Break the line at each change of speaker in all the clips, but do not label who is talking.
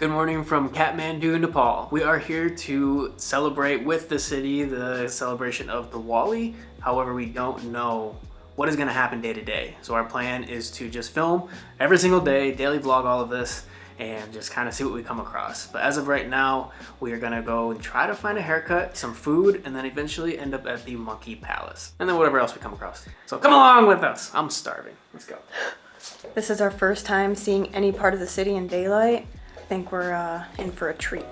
Good morning from Kathmandu, Nepal. We are here to celebrate with the city the celebration of Diwali. However, we don't know what is going to happen day to day. So our plan is to just film every single day, daily vlog all of this, and just kind of see what we come across. But as of right now, we are going to go and try to find a haircut, some food, and then eventually end up at the Monkey Palace. And then whatever else we come across. So come along with us. I'm starving. Let's go.
This is our first time seeing any part of the city in daylight. I think we're in for a treat.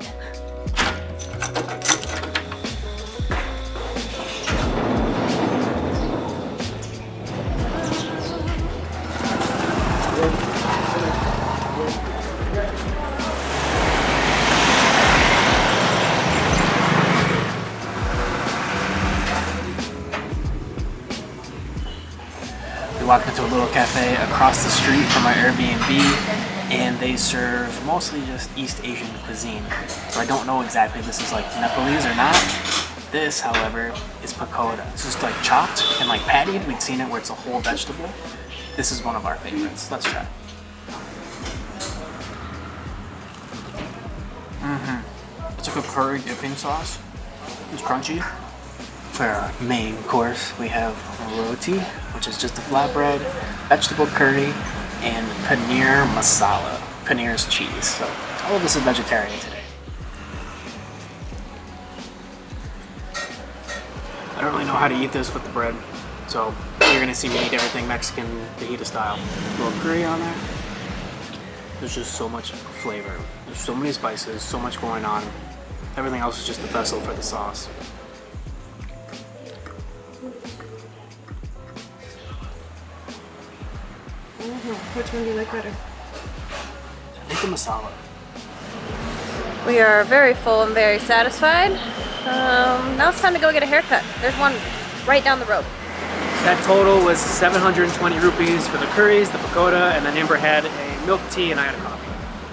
We walked into a little cafe across the street from our Airbnb, and they serve mostly just East Asian cuisine. So I don't know exactly if this is like Nepalese or not. This, however, is pakoda. It's just like chopped and like pattied. We'd seen it where it's a whole vegetable. This is one of our favorites. Let's try. It's like a curry dipping sauce. It's crunchy. For our main course, we have roti, which is just a flatbread, vegetable curry, and paneer masala. Paneer is cheese. So all of this is vegetarian today. I don't really know how to eat this with the bread, so you're gonna see me eat everything Mexican fajita style. A little curry on there. There's just so much flavor. There's so many spices, so much going on. Everything else is just the vessel for the sauce.
Which one do you like better?
I think the masala.
We are very full and very satisfied. Now it's time to go get a haircut. There's one right down the road.
That total was 720 rupees for the curries, the pakoda, and then Amber had a milk tea and I had a coffee.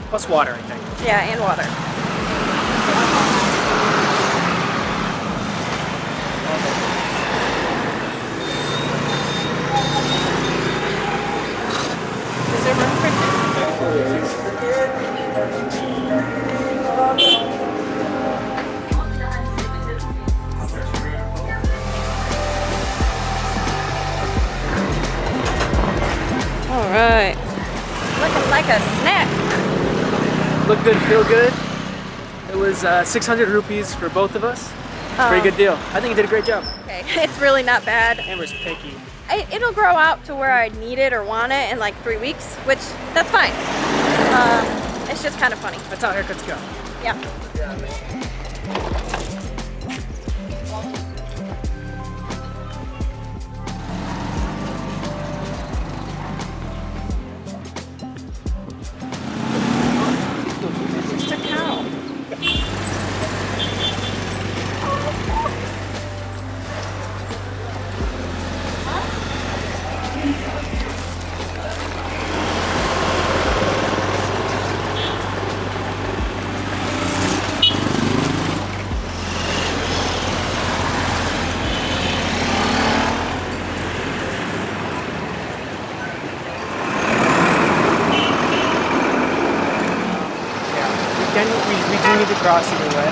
Plus water, I think.
Yeah, and water. Is there room for two? All right. Looking like a snack.
Look good, feel good. It was 600 rupees for both of us. Pretty good deal. I think you did a great job.
Okay, it's really not bad.
Amber's picky.
It'll grow out to where I need it or want it in like 3 weeks, which that's fine. It's just kind of funny.
That's how haircuts go.
Yeah. It's just a cow.
We do need to cross either way.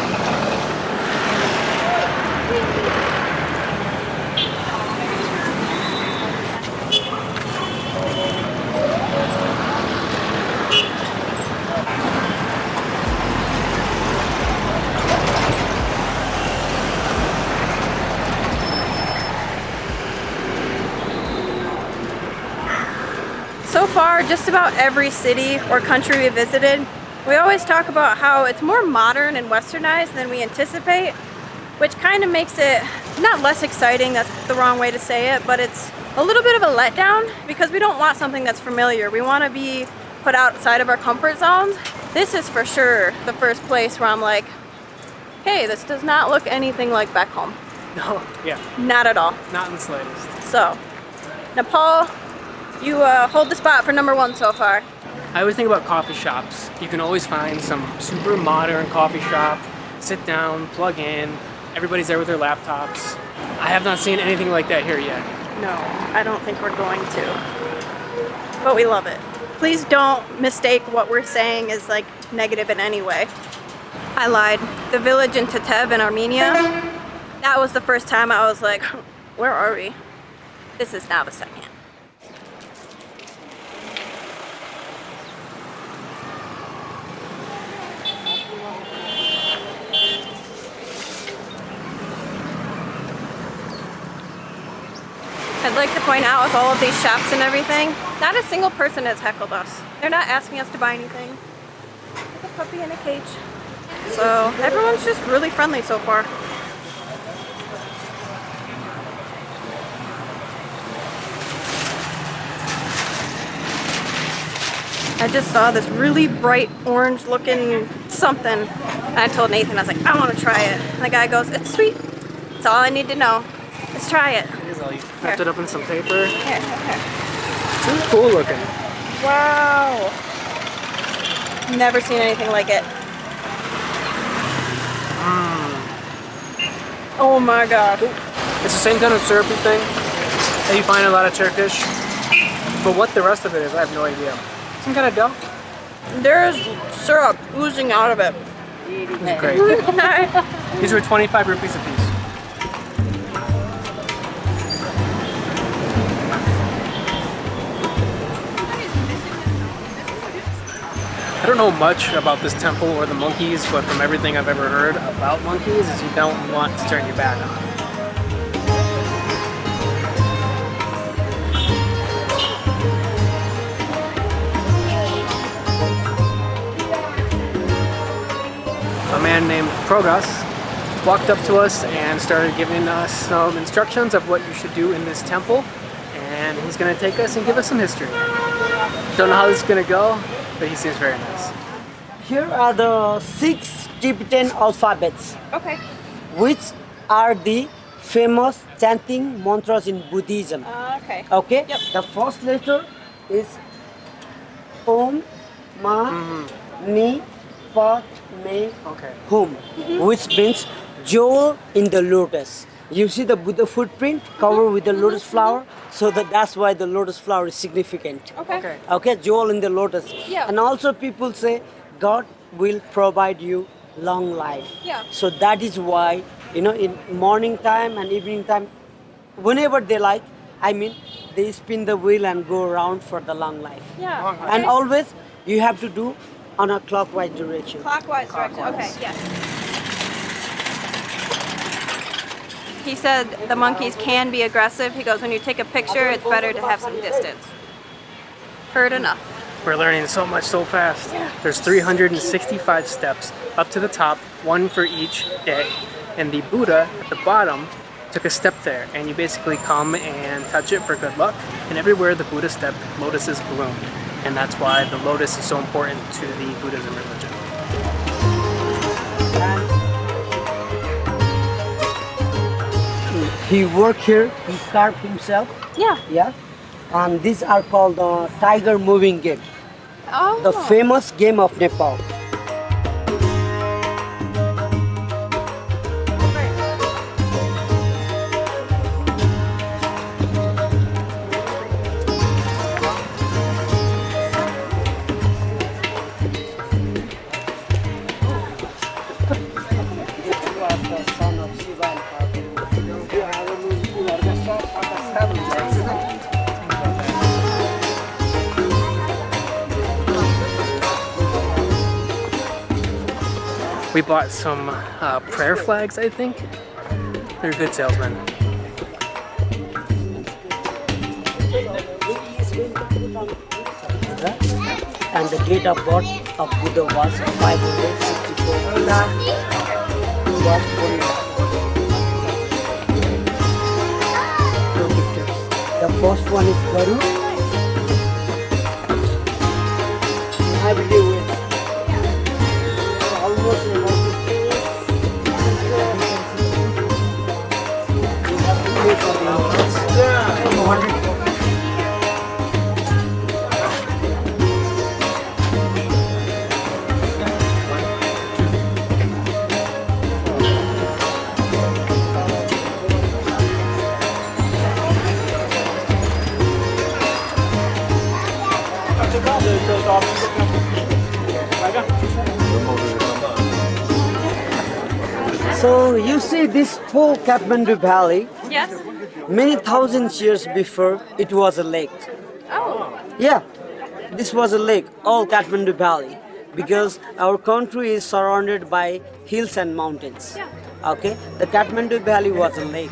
So far, just about every city or country we visited, we always talk about how it's more modern and westernized than we anticipate, which kind of makes it not less exciting, that's the wrong way to say it, but it's a little bit of a letdown because we don't want something that's familiar. We want to be put outside of our comfort zones. This is for sure the first place where I'm like, hey, this does not look anything like back home.
No, yeah.
Not at all.
Not in the slightest.
So, Nepal, you hold the spot for #1 so far.
I always think about coffee shops. You can always find some super modern coffee shop, sit down, plug in, everybody's there with their laptops. I have not seen anything like that here yet.
No, I don't think we're going to. But we love it. Please don't mistake what we're saying as like negative in any way. I lied. The village in Tetev in Armenia, that was the first time I was like, where are we? This is now the second. I'd like to point out with all of these shops and everything, not a single person has heckled us. They're not asking us to buy anything. There's a puppy in a cage. So everyone's just really friendly so far. I just saw this really bright orange looking something. And I told Nathan, I was like, I want to try it. And the guy goes, it's sweet. That's all I need to know. Let's try it.
You wrapped it up in some paper.
Here.
It's cool looking.
Wow. Never seen anything like it. Oh my god.
It's the same kind of syrupy thing that you find in a lot of Turkish. But what the rest of it is, I have no idea. Some kind of dough?
There's syrup oozing out of it.
This is great. These were 25 rupees a piece. I don't know much about this temple or the monkeys, but from everything I've ever heard about monkeys is you don't want to turn your back on them. A man named Progas walked up to us and started giving us some instructions of what you should do in this temple, and he's going to take us and give us some history. Don't know how this is going to go, but he seems very nice.
Here are the 6 Tibetan alphabets,
Okay.
which are the famous chanting mantras in Buddhism.
Okay.
Okay?
Yep.
The first letter is Om, Ma, Ni, Pat, Me,
Okay.
Hum, which means jewel in the lotus. You see the Buddha footprint covered with the lotus flower, so that's why the lotus flower is significant.
Okay.
Okay, jewel in the lotus.
Yeah.
And also people say God will provide you long life.
Yeah.
So that is why, in morning time and evening time, whenever they like, they spin the wheel and go around for the long life.
Yeah.
Long
Okay.
And always you have to do on a clockwise direction.
Clockwise direction. Okay, yes. He said the monkeys can be aggressive. He goes, when you take a picture, it's better to have some distance. Heard enough.
We're learning so much so fast. There's 365 steps up to the top, one for each day. And the Buddha at the bottom took a step there, and you basically come and touch it for good luck. And everywhere the Buddha stepped, lotuses bloomed. And that's why the lotus is so important to the Buddhism religion.
He worked here, he carved himself,
Yeah.
yeah. And these are called the tiger moving game,
Oh.
the famous game of Nepal.
We bought some prayer flags, I think. They're good salesmen.
And the date of birth of Buddha was 564. Was born. Two pictures. The first one is Garu. I believe it. Almost about 200. So you see this whole Kathmandu Valley,
Yes.
many thousands years before it was a lake.
Oh.
Yeah, this was a lake, all Kathmandu Valley, because our country is surrounded by hills and mountains.
Yeah.
Okay, the Kathmandu Valley was a lake.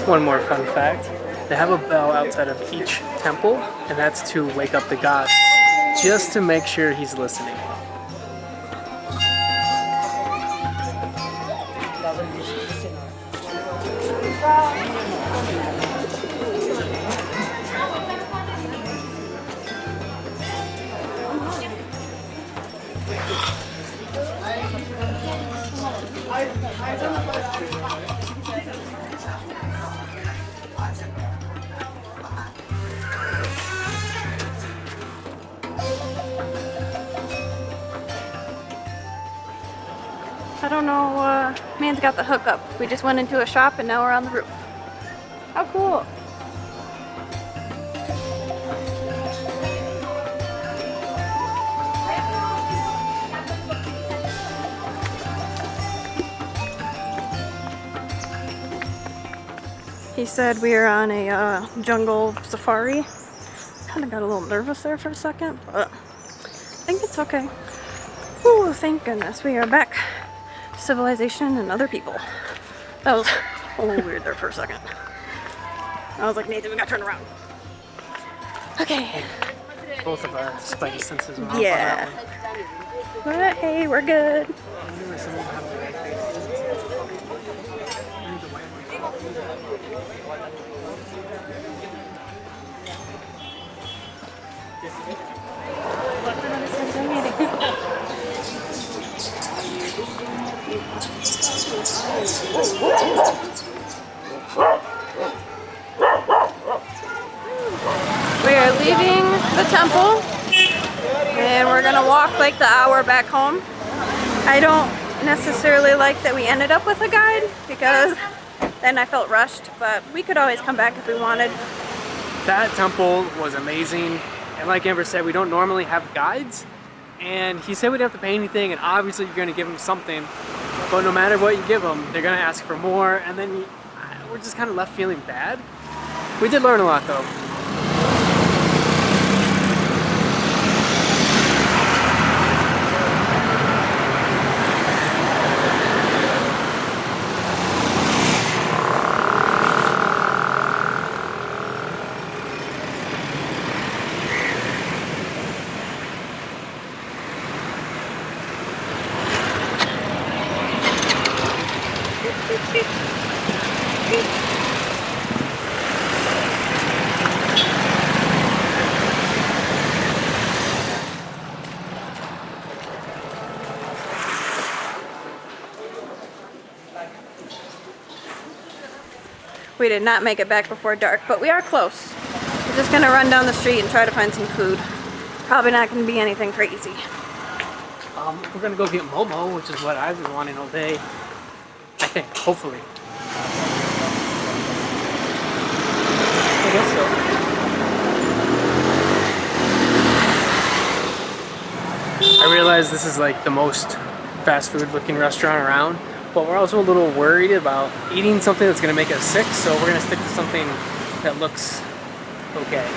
One more fun fact. They have a bell outside of each temple, and that's to wake up the god, just to make sure he's listening.
I don't know, man's got the hookup. We just went into a shop and now we're on the roof. How cool. He said we are on a jungle safari. Kind of got a little nervous there for a second, but I think it's okay. Ooh, thank goodness we are back. Civilization and other people. That was a little weird there for a second. I was like, Nathan, we gotta turn around. Okay.
Both of our spidey senses went off
Yeah.
on that
But hey, we're good. We are leaving the temple and we're gonna walk like the hour back home. I don't necessarily like that we ended up with a guide because then I felt rushed, but we could always come back if we wanted.
That temple was amazing, and like Amber said, we don't normally have guides, and he said we didn't have to pay anything, and obviously you're going to give them something, but no matter what you give them, they're going to ask for more, and then we're just kind of left feeling bad. We did learn a lot though.
We did not make it back before dark, but we are close. We're just gonna run down the street and try to find some food. Probably not gonna be anything crazy.
We're gonna go get Momo, which is what I've been wanting all day. I think, hopefully. I guess so. I realize this is like the most fast food looking restaurant around, but we're also a little worried about eating something that's gonna make us sick, so we're gonna stick to something that looks okay.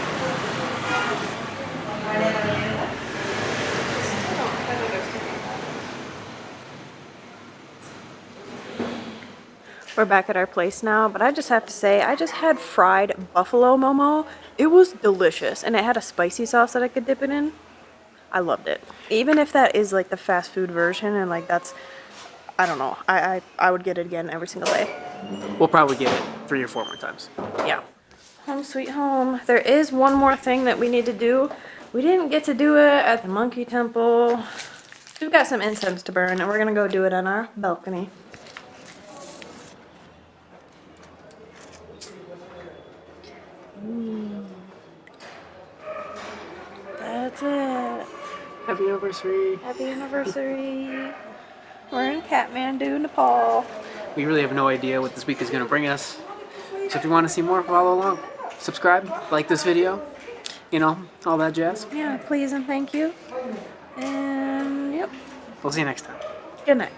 We're back at our place now, but I just have to say, I just had fried buffalo momo. It was delicious, and it had a spicy sauce that I could dip it in. I loved it. Even if that is like the fast food version, and like that's, I don't know, I would get it again every single day.
We'll probably get it 3 or 4 more times.
Yeah. Home sweet home. There is one more thing that we need to do. We didn't get to do it at the monkey temple. We've got some incense to burn, and we're gonna go do it on our balcony.
Happy anniversary.
Happy anniversary. We're in Kathmandu, Nepal.
We really have no idea what this week is going to bring us. So if you want to see more, follow along. Subscribe, like this video, you know, all that jazz.
Yeah, please and thank you. And yep.
We'll see you next time.
Good night.